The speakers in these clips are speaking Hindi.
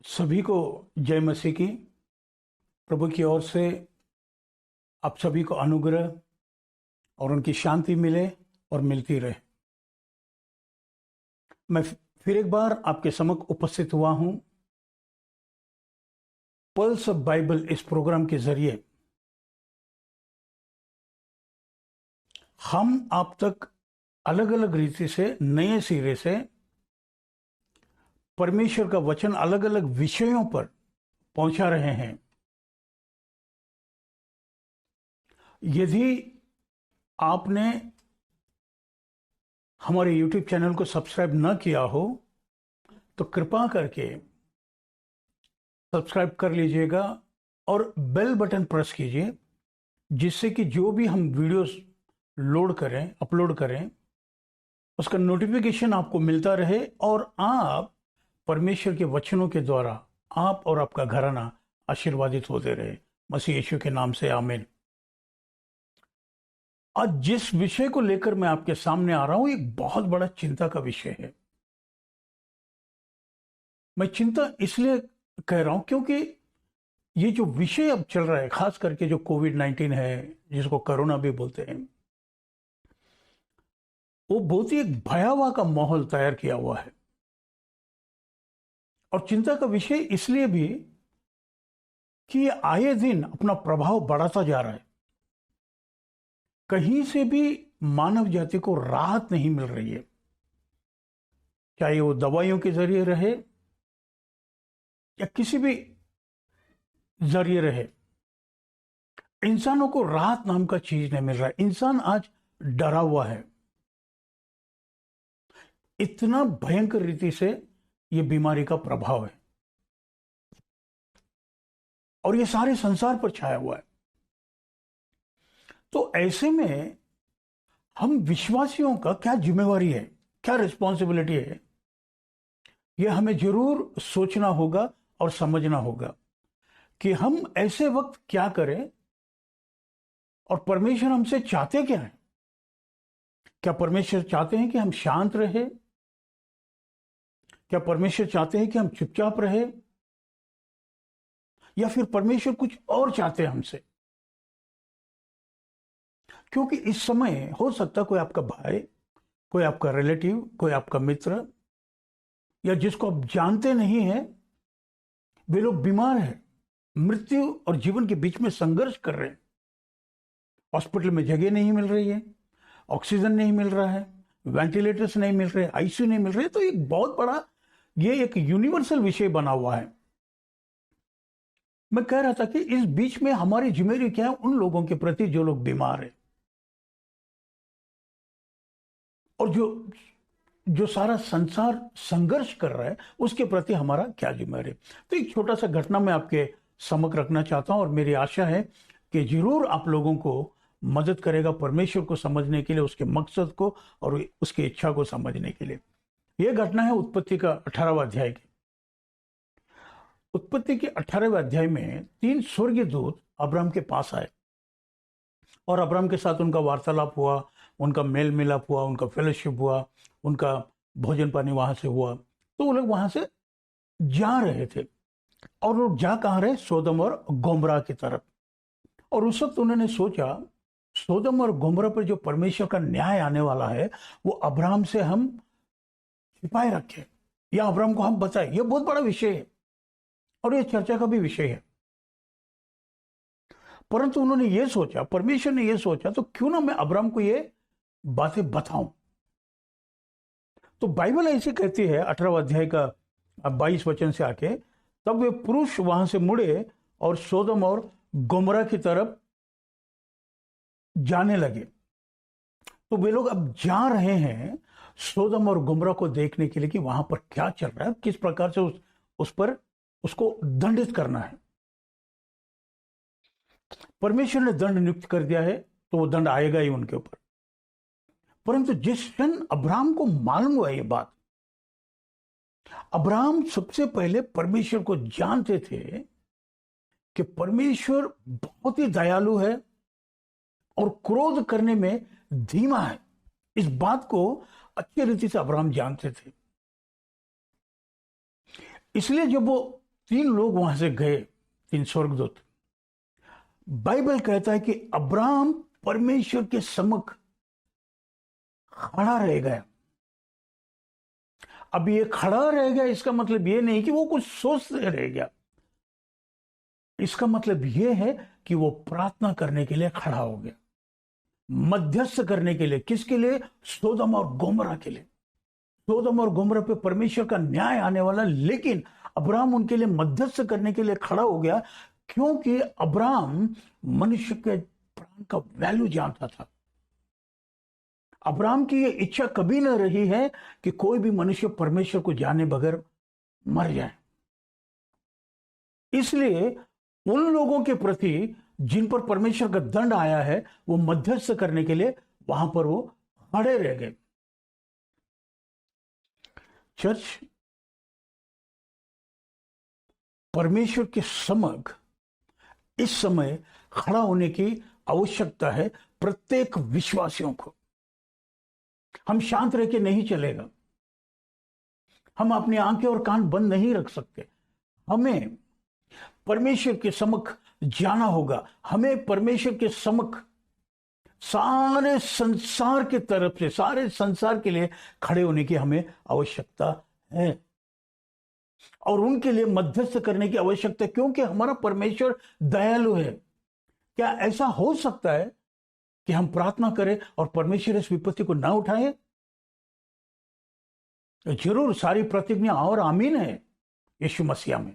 सभी को जय मसीह की। प्रभु की ओर से आप सभी को अनुग्रह और उनकी शांति मिले और मिलती रहे। मैं फिर एक बार आपके समक्ष उपस्थित हुआ हूं पल्स ऑफ बाइबल इस प्रोग्राम के जरिए हम आप तक अलग अलग रीति से नए सिरे से परमेश्वर का वचन अलग अलग विषयों पर पहुंचा रहे हैं। यदि आपने हमारे YouTube चैनल को सब्सक्राइब न किया हो तो कृपा करके सब्सक्राइब कर लीजिएगा और बेल बटन प्रेस कीजिए, जिससे कि जो भी हम वीडियोस अपलोड करें उसका नोटिफिकेशन आपको मिलता रहे और आप परमेश्वर के वचनों के द्वारा आप और आपका घराना आशीर्वादित होते रहे। मसीह यीशु के नाम से आमीन। आज जिस विषय को लेकर मैं आपके सामने आ रहा हूं एक बहुत बड़ा चिंता का विषय है। मैं चिंता इसलिए कह रहा हूं क्योंकि ये जो विषय अब चल रहा है, खास करके जो कोविड-19 है, जिसको कोरोना भी बोलते हैं, वो बहुत ही एक भयावह का माहौल तैयार किया हुआ है। और चिंता का विषय इसलिए भी कि ये आए दिन अपना प्रभाव बढ़ाता जा रहा है। कहीं से भी मानव जाति को राहत नहीं मिल रही है, चाहे वो दवाइयों के जरिए रहे या किसी भी जरिए रहे। इंसानों को राहत नाम का चीज नहीं मिल रहा है। इंसान आज डरा हुआ है। इतना भयंकर रीति से ये बीमारी का प्रभाव है और ये सारे संसार पर छाया हुआ है। तो ऐसे में हम विश्वासियों का क्या जिम्मेवारी है, क्या रिस्पॉन्सिबिलिटी है, यह हमें जरूर सोचना होगा और समझना होगा कि हम ऐसे वक्त क्या करें और परमेश्वर हमसे चाहते क्या है। क्या परमेश्वर चाहते हैं कि हम शांत रहे? क्या परमेश्वर चाहते हैं कि हम चुपचाप रहे, या फिर परमेश्वर कुछ और चाहते हैं हमसे? क्योंकि इस समय हो सकता कोई आपका भाई, कोई आपका रिलेटिव, कोई आपका मित्र या जिसको आप जानते नहीं हैं, वे लोग बीमार हैं, मृत्यु और जीवन के बीच में संघर्ष कर रहे हैं। हॉस्पिटल में जगह नहीं मिल रही है, ऑक्सीजन नहीं मिल रहा है, वेंटिलेटर्स नहीं मिल रहे, आईसीयू नहीं मिल रहे। तो एक बहुत बड़ा ये एक यूनिवर्सल विषय बना हुआ है। मैं कह रहा था कि इस बीच में हमारी जिम्मेदारी क्या है उन लोगों के प्रति जो लोग बीमार हैं और जो सारा संसार संघर्ष कर रहा है, उसके प्रति हमारा क्या जिम्मेदारी। तो एक छोटा सा घटना मैं आपके समक्ष रखना चाहता हूं और मेरी आशा है कि जरूर आप लोगों को मदद करेगा परमेश्वर को समझने के लिए, उसके मकसद को और उसकी इच्छा को समझने के लिए। यह घटना है उत्पत्ति का 18वां अध्याय की। उत्पत्ति के 18वें अध्याय में 3 स्वर्गीय दूत अब्राहम के पास आए और अब्राहम के साथ उनका वार्तालाप हुआ, उनका मेल मिलाप हुआ, उनका फेलोशिप हुआ, उनका भोजन पानी वहां से हुआ। तो वो लोग वहां से जा रहे थे और लोग जा कहां रहे? सोदम और गोमरा की तरफ। और उस वक्त उन्होंने सोचा सोदम और गोमरा पर जो परमेश्वर का न्याय आने वाला है वो अब्राहम से हम छिपाए रखें या अब्राहम को हम बताएं। यह बहुत बड़ा विषय है और यह चर्चा का भी विषय है। परंतु उन्होंने ये सोचा, परमेश्वर ने यह सोचा, तो क्यों ना मैं अब्राहम को ये बातें बताऊं। तो बाइबल ऐसे कहती है 18वां अध्याय का 22 वचन से आके, तब वे पुरुष वहां से मुड़े और सोदम और गोमरा की तरफ जाने लगे। तो वे लोग अब जा रहे हैं सोदम और गोमरा को देखने के लिए कि वहां पर क्या चल रहा है, किस प्रकार से उस पर उसको दंडित करना है। परमेश्वर ने दंड नियुक्त कर दिया है तो वो दंड आएगा ही उनके ऊपर। परंतु जिस क्षण अब्राहम को मालूम हुआ ये बात, अब्राहम सबसे पहले परमेश्वर को जानते थे कि परमेश्वर बहुत ही दयालु है और क्रोध करने में धीमा है। इस बात को अच्छी रीति से अब्राहम जानते थे। इसलिए जब वो 3 लोग वहां से गए, 3 स्वर्गदूत। बाइबल कहता है कि अब्राहम परमेश्वर के समक्ष खड़ा रह गया। अब ये खड़ा रह गया, इसका मतलब ये नहीं कि वो कुछ सोचते रह गया। इसका मतलब ये है कि वो प्रार्थना करने के लिए खड़ा हो गया, मध्यस्थ करने के लिए। किसके लिए? सोदम और गोमरा के लिए। सोदम और गोमरा पे परमेश्वर का न्याय आने वाला, लेकिन अब्राहम उनके लिए मध्यस्थ करने के लिए खड़ा हो गया, क्योंकि अब्राहम मनुष्य के प्राण का वैल्यू जानता था। अब्राहम की यह इच्छा कभी न रही है कि कोई भी मनुष्य परमेश्वर को जाने बगैर मर जाए। इसलिए उन लोगों के प्रति जिन पर परमेश्वर का दंड आया है, वो मध्यस्थ करने के लिए वहां पर वो खड़े रह गए। चर्च, परमेश्वर के समक्ष इस समय खड़ा होने की आवश्यकता है प्रत्येक विश्वासियों को। हम शांत रह के नहीं चलेगा। हम अपनी आंखें और कान बंद नहीं रख सकते। हमें परमेश्वर के समक्ष जाना होगा। हमें परमेश्वर के समक्ष सारे संसार की तरफ से, सारे संसार के लिए खड़े होने की हमें आवश्यकता है, और उनके लिए मध्यस्थ करने की आवश्यकता है, क्योंकि हमारा परमेश्वर दयालु है। क्या ऐसा हो सकता है कि हम प्रार्थना करें और परमेश्वर इस विपत्ति को ना उठाए? जरूर, सारी प्रतिज्ञा और आमीन है यीशु मसीह में।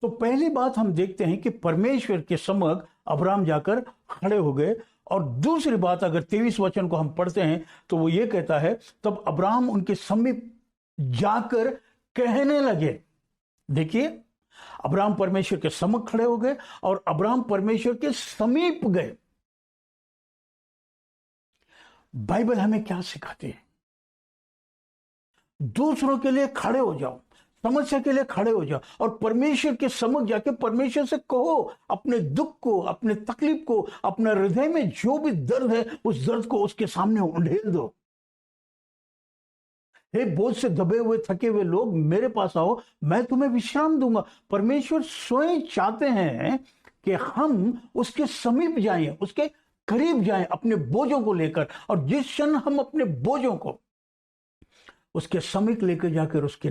तो पहली बात हम देखते हैं कि परमेश्वर के समक्ष अब्राहम जाकर खड़े हो गए। और दूसरी बात, अगर 23 वचन को हम पढ़ते हैं तो वो ये कहता है, तब अब्राहम उनके समीप जाकर कहने लगे। देखिए, अब्राहम परमेश्वर के समक्ष खड़े हो गए और अब्राहम परमेश्वर के समीप गए। बाइबल हमें क्या सिखाती है? दूसरों के लिए खड़े हो जाओ, समस्या के लिए खड़े हो जाओ और परमेश्वर के समक्ष जाके परमेश्वर से कहो अपने दुख को, अपने तकलीफ को, अपना हृदय में जो भी दर्द है उस दर्द को उसके सामने उंडेल दो। हे बोझ से दबे हुए थके हुए लोग, मेरे पास आओ, मैं तुम्हें विश्राम दूंगा। परमेश्वर स्वयं चाहते हैं कि हम उसके समीप जाएं, उसके करीब जाएं अपने बोझों को लेकर। और जिस क्षण हम अपने बोझों को उसके समीप लेकर जाकर उसके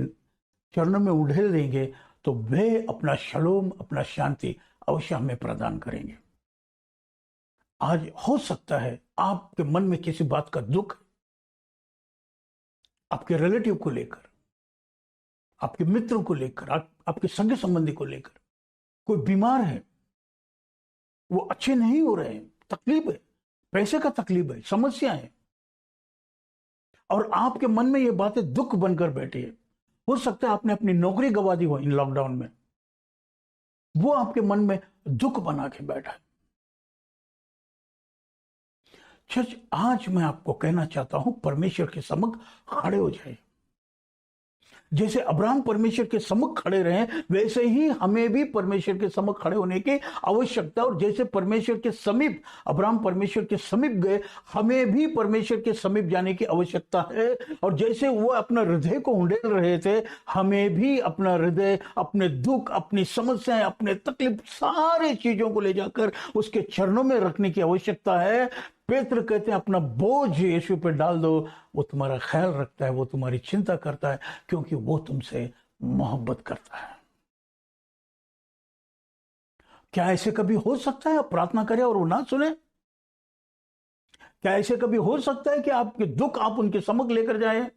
चरणों में उड़ेल देंगे, तो वे अपना शलोम, अपना शांति अवश्य हमें प्रदान करेंगे। आज हो सकता है आपके मन में किसी बात का दुख, आपके रिलेटिव को लेकर, आपके मित्रों को लेकर, आपके सगे संबंधी को लेकर, कोई बीमार है, वो अच्छे नहीं हो रहे हैं, तकलीफ है, पैसे का तकलीफ है, समस्या है, और आपके मन में ये बातें दुख बनकर बैठी है। हो सकता है आपने अपनी नौकरी गंवा दी हो इन लॉकडाउन में, वो आपके मन में दुख बना के बैठा है। चर्च, आज मैं आपको कहना चाहता हूं, परमेश्वर के समक्ष खड़े हो जाए। जैसे अब्राहम परमेश्वर के समक्ष खड़े रहे, वैसे ही हमें भी परमेश्वर के समक्ष खड़े होने की आवश्यकता। और जैसे परमेश्वर के समीप अब्राहम परमेश्वर के समीप गए, हमें भी परमेश्वर के समीप जाने की आवश्यकता है। और जैसे वो अपना हृदय को उंडेल रहे थे, हमें भी अपना हृदय, अपने दुख, अपनी समस्याएं, अपने तकलीफ, सारे चीजों को ले जाकर उसके चरणों में रखने की आवश्यकता है। पेत्र कहते हैं, अपना बोझ यीशु पे डाल दो, वो तुम्हारा ख्याल रखता है, वो तुम्हारी चिंता करता है, क्योंकि वो तुमसे मोहब्बत करता है। क्या ऐसे कभी हो सकता है आप प्रार्थना करें और वो ना सुने? क्या ऐसे कभी हो सकता है कि आपके दुख आप उनके समक्ष लेकर जाए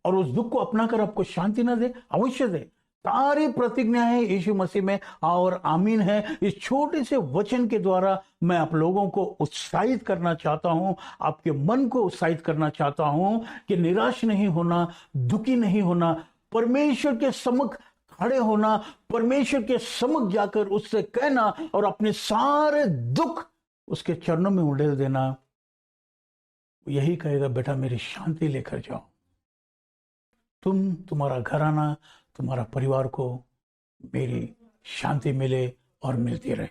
और उस दुख को अपनाकर आपको शांति ना दे? अवश्य दे। सारी प्रतिज्ञाएं यीशु मसीह में और आमीन है। इस छोटे से वचन के द्वारा मैं आप लोगों को उत्साहित करना चाहता हूं, आपके मन को उत्साहित करना चाहता हूं कि निराश नहीं होना, दुखी नहीं होना, परमेश्वर के समक्ष खड़े होना, परमेश्वर के समक्ष जाकर उससे कहना और अपने सारे दुख उसके चरणों में उड़ेल देना। यही कहेगा, बेटा मेरी शांति लेकर जाओ, तुम्हारा घराना, तुम्हारा परिवार को मेरी शांति मिले और मिलती रहे।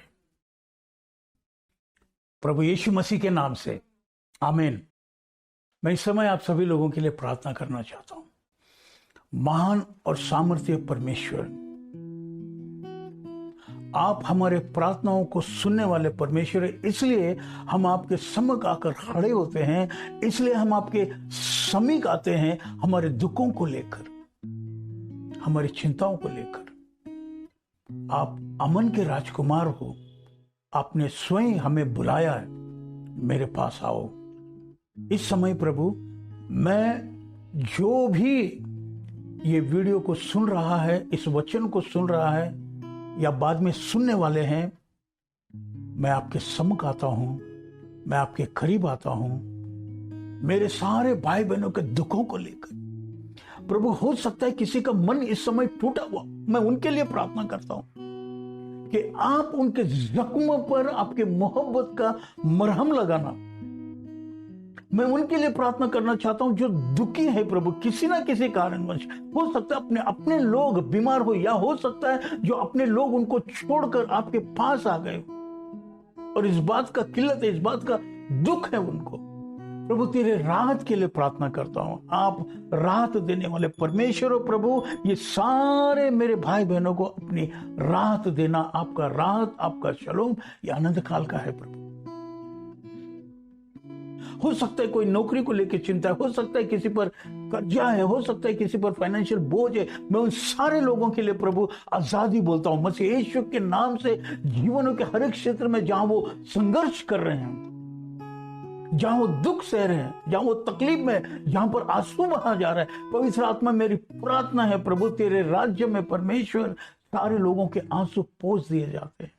प्रभु यीशु मसीह के नाम से आमीन। मैं इस समय आप सभी लोगों के लिए प्रार्थना करना चाहता हूं। महान और सामर्थ्य परमेश्वर, आप हमारे प्रार्थनाओं को सुनने वाले परमेश्वर है, इसलिए हम आपके सम्मुख आकर खड़े होते हैं, इसलिए हम आपके समीप आते हैं हमारे दुखों को लेकर, हमारी चिंताओं को लेकर। आप अमन के राजकुमार हो, आपने स्वयं हमें बुलाया है, मेरे पास आओ। इस समय प्रभु, मैं जो भी ये वीडियो को सुन रहा है, इस वचन को सुन रहा है या बाद में सुनने वाले हैं, मैं आपके सम्मुख आता हूं, मैं आपके करीब आता हूं, मेरे सारे भाई बहनों के दुखों को लेकर। प्रभु, हो सकता है किसी का मन इस समय टूटा हुआ, मैं उनके लिए प्रार्थना करता हूं कि आप उनके जख्मों पर आपके मोहब्बत का मरहम लगाना। मैं उनके लिए प्रार्थना करना चाहता हूं जो दुखी है प्रभु, किसी ना किसी कारणवश। हो सकता है अपने लोग बीमार हो, या हो सकता है जो अपने लोग उनको छोड़कर आपके पास आ गए और इस बात का किल्लत है, इस बात का दुख है उनको। प्रभु, तेरे राहत के लिए प्रार्थना करता हूं। आप राहत देने वाले परमेश्वर हो प्रभु, ये सारे मेरे भाई बहनों को अपनी राहत देना, आपका राहत, आपका शलोम, ये आनंद काल का है प्रभु। हो सकता है कोई नौकरी को लेकर चिंता है, हो सकता है किसी पर कर्जा है, हो सकता है किसी पर फाइनेंशियल बोझ है। मैं उन सारे लोगों के लिए प्रभु आजादी बोलता हूं मसीह यीशु के नाम से। जीवनों के हर एक क्षेत्र में जहां वो संघर्ष कर रहे हैं, जहां वो दुख सह रहे हैं, जहां वो तकलीफ में, जहां पर आंसू बहा जा रहा है, पवित्र आत्मा, मेरी प्रार्थना है प्रभु, तेरे राज्य में परमेश्वर सारे लोगों के आंसू पोंछ दिए जाते हैं,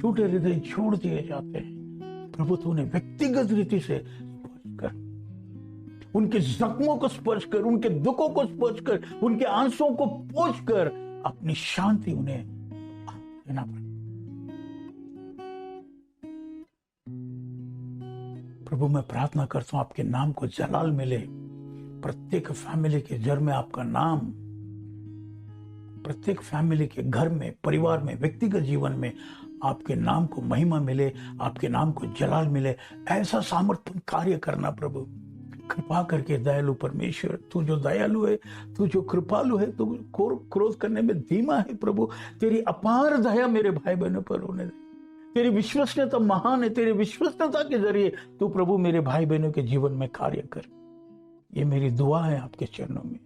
टूटे हृदय छोड़ दिए जाते हैं। प्रभु, तू उन्हें व्यक्तिगत रीति से स्पर्श कर, उनके जख्मों को स्पर्श कर, उनके दुखों को स्पर्श कर, उनके आंसुओं को पोंछ कर अपनी शांति उन्हें देना पड़े। प्रभु, मैं प्रार्थना करता हूं आपके नाम को जलाल मिले, प्रत्येक फैमिली के घर में आपका नाम, प्रत्येक फैमिली के घर में, परिवार में, व्यक्तिगत जीवन में आपके नाम को महिमा मिले, आपके नाम को जलाल मिले। ऐसा सामर्थ्य कार्य करना प्रभु, कृपा करके दयालु परमेश्वर, तू जो दयालु है, तू जो कृपालु है, तू क्रोध करने में धीमा है प्रभु, तेरी अपार दया मेरे भाई बहनों पर होने दे। तेरी विश्वसनीयता महान है, तेरी विश्वसनीयता के जरिए तू प्रभु मेरे भाई बहनों के जीवन में कार्य कर। ये मेरी दुआ है आपके चरणों में,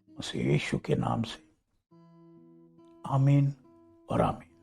मसीह यीशु के नाम से, आमीन और आमीन।